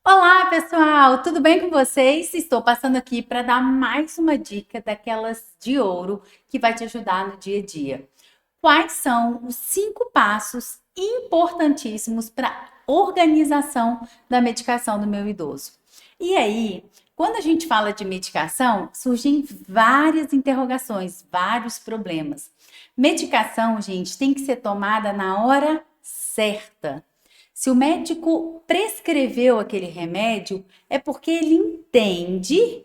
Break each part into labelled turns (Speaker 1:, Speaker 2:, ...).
Speaker 1: Olá, pessoal! Tudo bem com vocês? Estou passando aqui para dar mais uma dica daquelas de ouro que vai te ajudar no dia a dia. Quais são os 5 passos importantíssimos para a organização da medicação do meu idoso? E aí, quando a gente fala de medicação, surgem várias interrogações, vários problemas. Medicação, gente, tem que ser tomada na hora certa. Se o médico prescreveu aquele remédio, é porque ele entende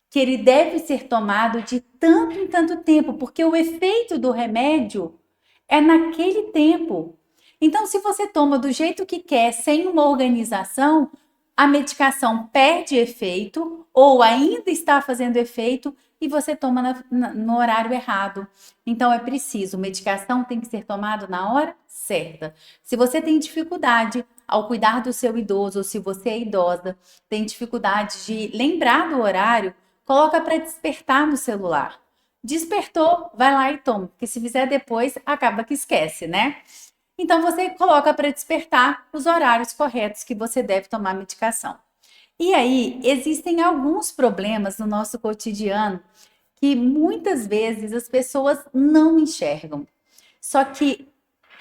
Speaker 1: que ele deve ser tomado de tanto em tanto tempo, porque o efeito do remédio é naquele tempo. Então, se você toma do jeito que quer, sem uma organização, a medicação perde efeito ou ainda está fazendo efeito e você toma no horário errado. Então, é preciso, medicação tem que ser tomada na hora certa. Se você tem dificuldade ao cuidar do seu idoso, ou se você é idosa, tem dificuldade de lembrar do horário, coloca para despertar no celular. Despertou, vai lá e toma, porque se fizer depois, acaba que esquece, né? Então você coloca para despertar os horários corretos que você deve tomar a medicação. E aí, existem alguns problemas no nosso cotidiano que muitas vezes as pessoas não enxergam. Só que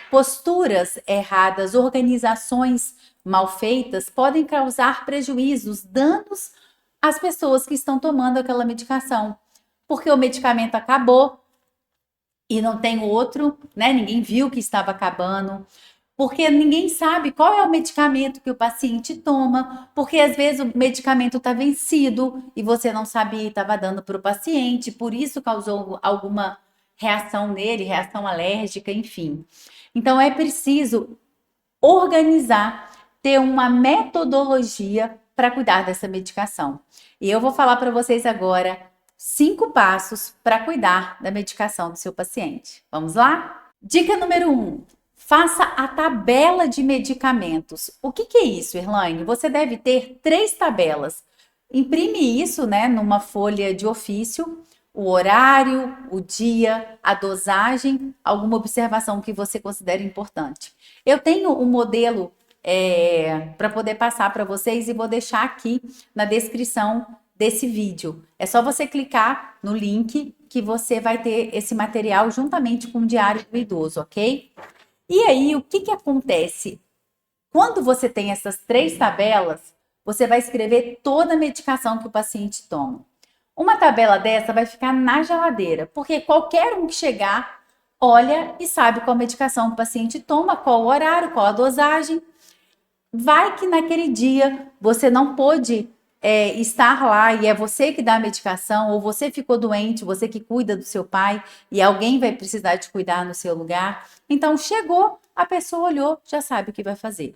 Speaker 1: posturas erradas, organizações mal feitas podem causar prejuízos, danos às pessoas que estão tomando aquela medicação. Porque o medicamento acabou e não tem outro, né? Ninguém viu que estava acabando. Porque ninguém sabe qual é o medicamento que o paciente toma, porque às vezes o medicamento está vencido e você não sabia e estava dando para o paciente, por isso causou alguma reação nele, reação alérgica, enfim. Então é preciso organizar, ter uma metodologia para cuidar dessa medicação. E eu vou falar para vocês agora 5 passos para cuidar da medicação do seu paciente. Vamos lá? Dica número 1. Faça a tabela de medicamentos. O que é isso, Erlaine? Você deve ter 3 tabelas. Imprime isso, né, numa folha de ofício, o horário, o dia, a dosagem, alguma observação que você considere importante. Eu tenho um modelo para poder passar para vocês e vou deixar aqui na descrição desse vídeo. É só você clicar no link que você vai ter esse material juntamente com o diário do idoso, ok? E aí, o que acontece? Quando você tem essas 3 tabelas, você vai escrever toda a medicação que o paciente toma. Uma tabela dessa vai ficar na geladeira, porque qualquer um que chegar, olha e sabe qual medicação o paciente toma, qual o horário, qual a dosagem. Vai que naquele dia você não pôde estar lá e é você que dá a medicação, ou você ficou doente, você que cuida do seu pai e alguém vai precisar de cuidar no seu lugar. Então, chegou, a pessoa olhou, já sabe o que vai fazer.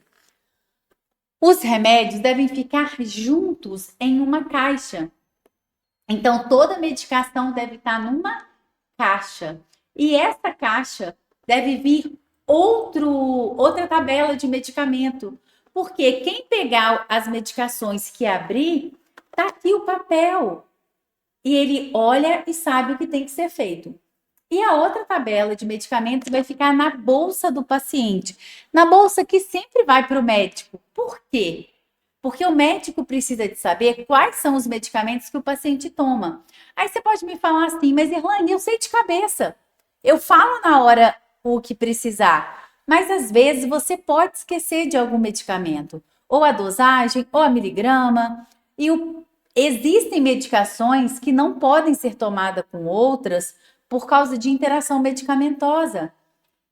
Speaker 1: Os remédios devem ficar juntos em uma caixa. Então, toda medicação deve estar numa caixa. E essa caixa deve vir outra tabela de medicamento. Porque quem pegar as medicações que abrir, tá aqui o papel. E ele olha e sabe o que tem que ser feito. E a outra tabela de medicamentos vai ficar na bolsa do paciente. Na bolsa que sempre vai para o médico. Por quê? Porque o médico precisa de saber quais são os medicamentos que o paciente toma. Aí você pode me falar assim, mas Irlane, eu sei de cabeça. Eu falo na hora o que precisar. Mas às vezes você pode esquecer de algum medicamento. Ou a dosagem, ou a miligrama. Existem medicações que não podem ser tomadas com outras por causa de interação medicamentosa.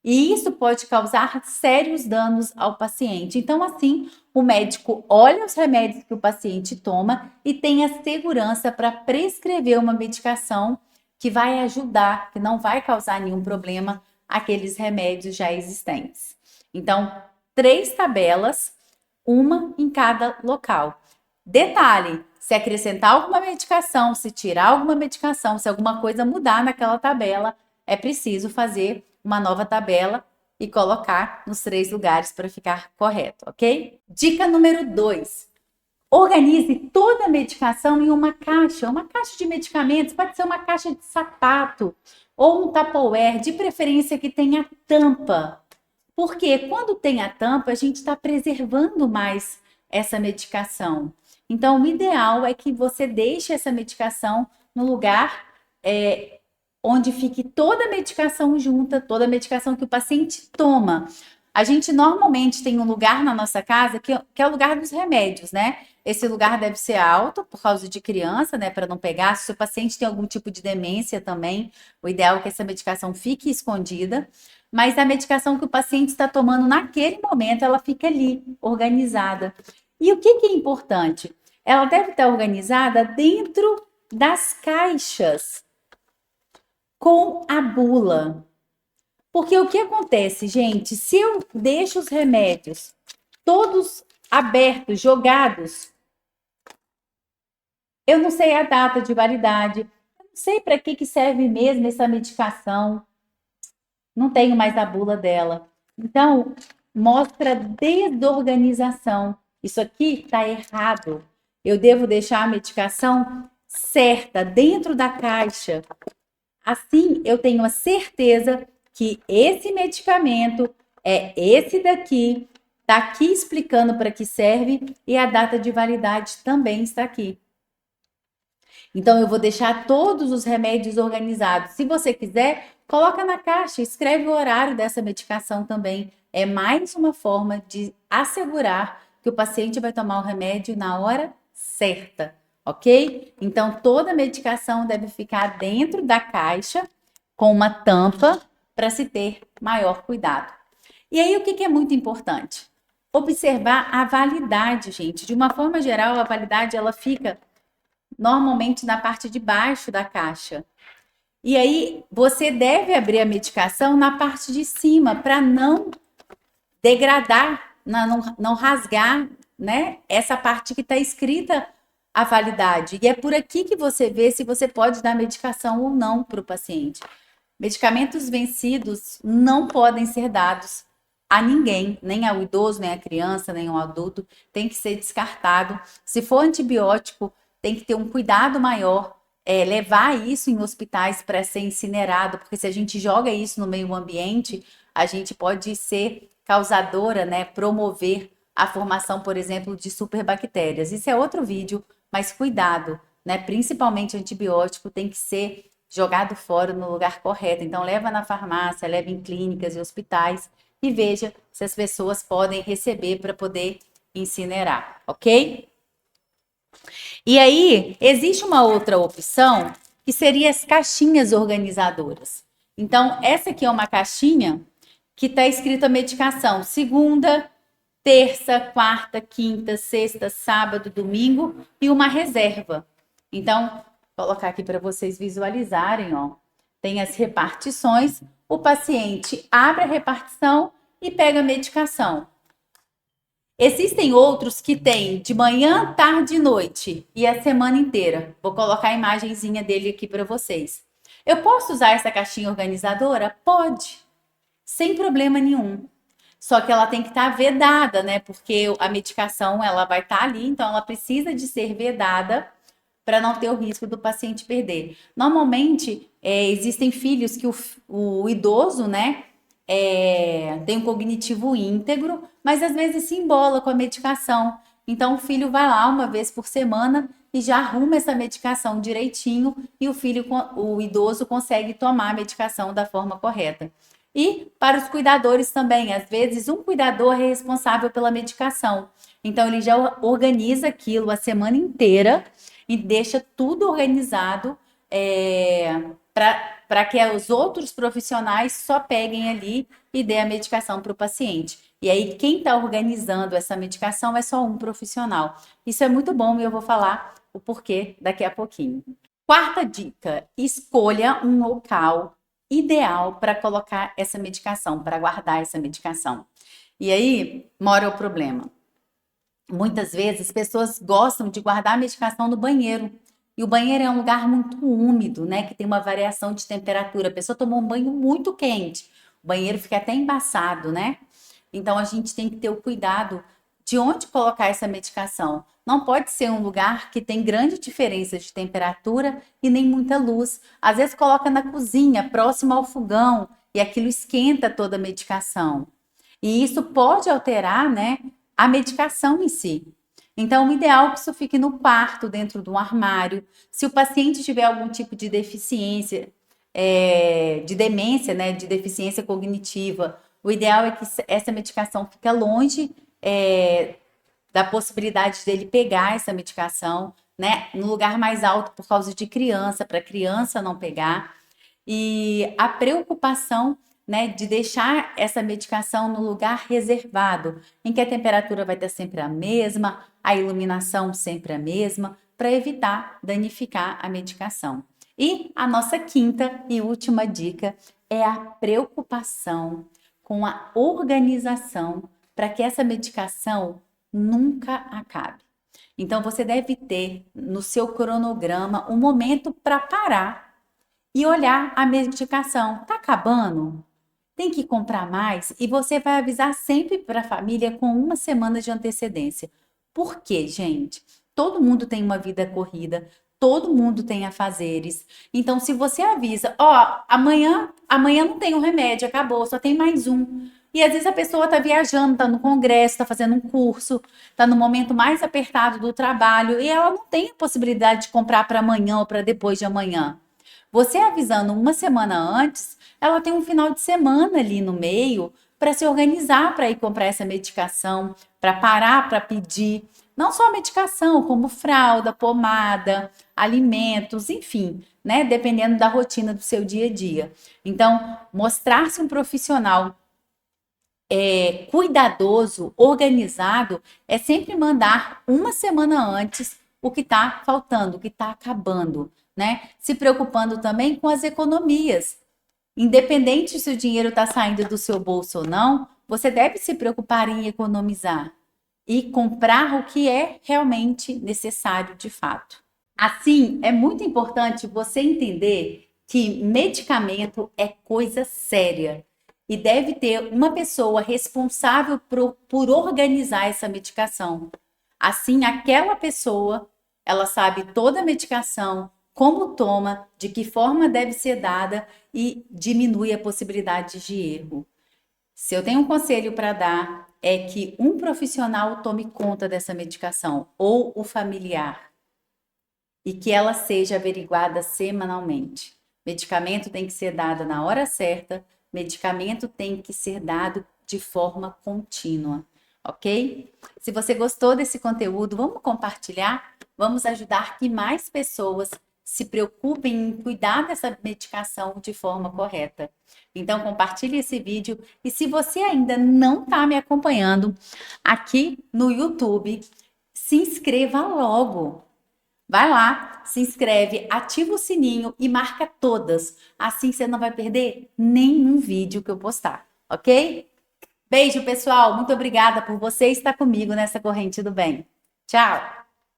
Speaker 1: E isso pode causar sérios danos ao paciente. Então, assim, o médico olha os remédios que o paciente toma e tem a segurança para prescrever uma medicação que vai ajudar, que não vai causar nenhum problema àqueles remédios já existentes. Então, 3 tabelas, uma em cada local. Detalhe: se acrescentar alguma medicação, se tirar alguma medicação, se alguma coisa mudar naquela tabela, é preciso fazer uma nova tabela e colocar nos 3 lugares para ficar correto, ok? Dica número 2. Organize toda a medicação em uma caixa de medicamentos, pode ser uma caixa de sapato ou um Tupperware, de preferência que tenha tampa. Porque quando tem a tampa, a gente está preservando mais essa medicação. Então, o ideal é que você deixe essa medicação no lugar onde fique toda a medicação junta, toda a medicação que o paciente toma. A gente normalmente tem um lugar na nossa casa que é o lugar dos remédios, né? Esse lugar deve ser alto por causa de criança, né? Para não pegar. Se o seu paciente tem algum tipo de demência também, o ideal é que essa medicação fique escondida. Mas a medicação que o paciente está tomando naquele momento, ela fica ali, organizada. E o que é importante? Ela deve estar organizada dentro das caixas com a bula. Porque o que acontece, gente? Se eu deixo os remédios todos abertos, jogados, eu não sei a data de validade, eu não sei para que serve mesmo essa medicação, não tenho mais a bula dela. Então, mostra desorganização. Isso aqui está errado. Eu devo deixar a medicação certa dentro da caixa. Assim, eu tenho a certeza que esse medicamento é esse daqui, está aqui explicando para que serve e a data de validade também está aqui. Então, eu vou deixar todos os remédios organizados. Se você quiser, coloca na caixa, escreve o horário dessa medicação também. É mais uma forma de assegurar que o paciente vai tomar o remédio na hora certa, ok? Então, toda medicação deve ficar dentro da caixa com uma tampa para se ter maior cuidado. E aí, o que é muito importante? Observar a validade, gente. De uma forma geral, a validade ela fica normalmente na parte de baixo da caixa. E aí, você deve abrir a medicação na parte de cima para não degradar, não rasgar, né? Essa parte que está escrita a validade. E é por aqui que você vê se você pode dar medicação ou não para o paciente. Medicamentos vencidos não podem ser dados a ninguém, nem ao idoso, nem à criança, nem ao adulto. Tem que ser descartado. Se for antibiótico, tem que ter um cuidado maior, levar isso em hospitais para ser incinerado, porque se a gente joga isso no meio ambiente, a gente pode ser causadora, né? Promover a formação, por exemplo, de superbactérias. Isso é outro vídeo, mas cuidado, né? Principalmente antibiótico tem que ser jogado fora no lugar correto. Então, leva na farmácia, leva em clínicas e hospitais e veja se as pessoas podem receber para poder incinerar, ok? E aí, existe uma outra opção que seria as caixinhas organizadoras. Então, essa aqui é uma caixinha que está escrita medicação segunda, terça, quarta, quinta, sexta, sábado, domingo e uma reserva. Então, vou colocar aqui para vocês visualizarem, ó. Tem as repartições, o paciente abre a repartição e pega a medicação. Existem outros que tem de manhã, tarde e noite e a semana inteira. Vou colocar a imagenzinha dele aqui para vocês. Eu posso usar essa caixinha organizadora? Pode, sem problema nenhum. Só que ela tem que estar vedada, né? Porque a medicação ela vai estar ali, então ela precisa de ser vedada para não ter o risco do paciente perder. Normalmente, existem filhos que o idoso, né? Tem um cognitivo íntegro, mas às vezes se embola com a medicação. Então, o filho vai lá uma vez por semana e já arruma essa medicação direitinho e o idoso consegue tomar a medicação da forma correta. E para os cuidadores também, às vezes um cuidador é responsável pela medicação. Então, ele já organiza aquilo a semana inteira e deixa tudo organizado para que os outros profissionais só peguem ali e dê a medicação para o paciente. E aí, quem está organizando essa medicação é só um profissional. Isso é muito bom e eu vou falar o porquê daqui a pouquinho. Quarta dica: escolha um local ideal para colocar essa medicação, para guardar essa medicação. E aí mora o problema. Muitas vezes, pessoas gostam de guardar a medicação no banheiro. E o banheiro é um lugar muito úmido, né? Que tem uma variação de temperatura. A pessoa tomou um banho muito quente, o banheiro fica até embaçado, né? Então, a gente tem que ter o cuidado de onde colocar essa medicação. Não pode ser um lugar que tem grande diferença de temperatura e nem muita luz. Às vezes, coloca na cozinha, próximo ao fogão, e aquilo esquenta toda a medicação. E isso pode alterar, né? a medicação em si. Então, o ideal é que isso fique no quarto, dentro do armário. Se o paciente tiver algum tipo de deficiência, de demência, né, de deficiência cognitiva, o ideal é que essa medicação fique longe, da possibilidade dele pegar essa medicação, né, no lugar mais alto por causa de criança, para a criança não pegar. E a preocupação, né, de deixar essa medicação no lugar reservado, em que a temperatura vai estar sempre a mesma, a iluminação sempre a mesma, para evitar danificar a medicação. E a nossa quinta e última dica é a preocupação com a organização para que essa medicação nunca acabe. Então, você deve ter no seu cronograma um momento para parar e olhar a medicação. Tá acabando? Tem que comprar mais? E você vai avisar sempre para a família com uma semana de antecedência. Por quê, gente? Todo mundo tem uma vida corrida, todo mundo tem afazeres. Então, se você avisa, ó, amanhã não tem um remédio, acabou, só tem mais um. E às vezes a pessoa está viajando, está no congresso, está fazendo um curso, está no momento mais apertado do trabalho e ela não tem a possibilidade de comprar para amanhã ou para depois de amanhã. Você avisando uma semana antes, ela tem um final de semana ali no meio para se organizar para ir comprar essa medicação, para parar para pedir, não só a medicação, como fralda, pomada, alimentos, enfim, né? Dependendo da rotina do seu dia a dia. Então, mostrar-se um profissional cuidadoso, organizado, é sempre mandar uma semana antes o que está faltando, o que está acabando, né? Se preocupando também com as economias. Independente se o dinheiro está saindo do seu bolso ou não, você deve se preocupar em economizar e comprar o que é realmente necessário de fato. Assim, é muito importante você entender que medicamento é coisa séria e deve ter uma pessoa responsável por organizar essa medicação. Assim, aquela pessoa, ela sabe toda a medicação, como toma, de que forma deve ser dada e diminui a possibilidade de erro. Se eu tenho um conselho para dar, é que um profissional tome conta dessa medicação ou o familiar e que ela seja averiguada semanalmente. Medicamento tem que ser dado na hora certa, medicamento tem que ser dado de forma contínua, ok? Se você gostou desse conteúdo, vamos compartilhar, vamos ajudar que mais pessoas se preocupem em cuidar dessa medicação de forma correta. Então, compartilhe esse vídeo e se você ainda não está me acompanhando aqui no YouTube, se inscreva logo. Vai lá, se inscreve, ativa o sininho e marca todas. Assim você não vai perder nenhum vídeo que eu postar, ok? Beijo, pessoal. Muito obrigada por você estar comigo nessa corrente do bem. Tchau!